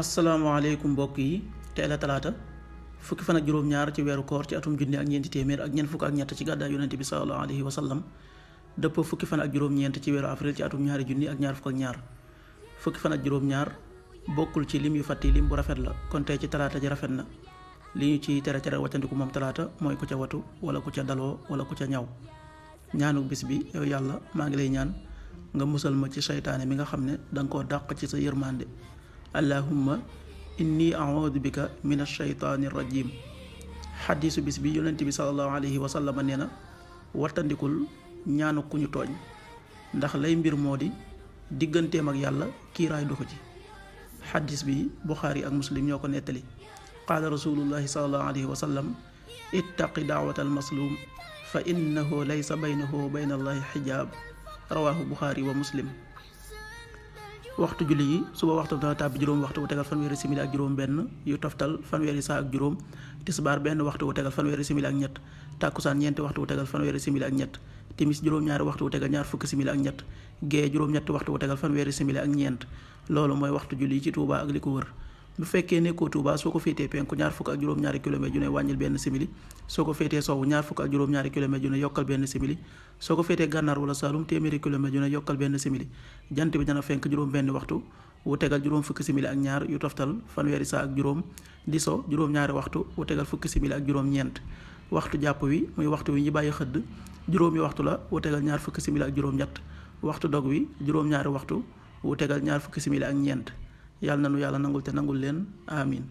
asalaamaaleykum mbokk yi tey la talaata fukki fan ak juróom-ñaar ci weeru koor ci atum junni ak ñeenti téeméer ak ñeent fukk ak ñett ci gàddaay yonente bi sallallahu alayhi wa sallam dëpp fukki fan ak juróom-ñeent ci weeru avril ci atum ñaari junni ak ñaar fukk ak ñaar fukki fan ak juróom-ñaar bokkul ci lim yu fàtti lim bu rafet la kon tey ci talaata ji rafet na li ñu ci tere waccandiku moom talaata mooy ku ca watu wala ku ca daloo wala ku ca ñaw ñaanu bis bi yow yàlla maa ngi lay ñaan nga musal ma ci seytaane mi nga xam ne danga koo dàq ci sa yërmande allahumma inni a'udhu bika min ash-shaytaani rajim xadiisu bis bi yonent bi sallallahu alayhi wa sallam nee na wattandikul ñaanu ku ñu tooñ ndax lay mbir moo di digganteem ak yàlla kiiraay du ko ci xadiis bi Buxaari ak Muslim ñoo ko nettali qaala rasulullahi sallallahu alayhi wa sallam ittaqi daawata almasluum fa innahu laysa baynahu wa bayna allahi xijaab rawaahu Buxaari wa Muslim. waxtu julli yi suba waxtu dana tàbbi juróom waxtu wu tegal fanweeri simili ak juróom benn yu toftal fanweeri saa ak juróom tisbaar benn waxtu wu tegal fanweeri simili ak ñett tàkkusaan ñeenti waxtu wu tegal fanweeri simili ak ñett timis juróom-ñaari waxtu wu tegal ñaar fukki simili ak ñett gee juróom-ñetti waxtu wu tegal fanweeri simili ak ñeent loolu mooy waxtu julli yi ci Touba ak li ko wër. bu fekkee nekkoo Touba soo ko féetee penku ñaar fukk ak juróom-ñaari kilomètre ju ne wàññil benn simili soo ko féetee sowwu ñaar fukk ak juróom-ñaari kilomètre ju ne yokkal benn simili soo ko féetee gànnaar wala Saalum téeméeri kilomètre ju ne yokkal benn simili jant bi dana fenk juróom benn waxtu wu tegal juróom fukki simili ak ñaar yu toftal fanweeri saa ak juróom di so juróom-ñaari waxtu wu tegal fukki simili ak juróom-ñeent waxtu jàpp wi muy waxtu wi ñu bàyyi xëdd juróomi waxtu la wu tegal ñaar fukki simili ak juróom-ñett waxtu dog wi juróom-ñaari waxtu wu tegal ñaar fukki simili ak ñeent yàlla na nu yàlla nangul te nangul leen amin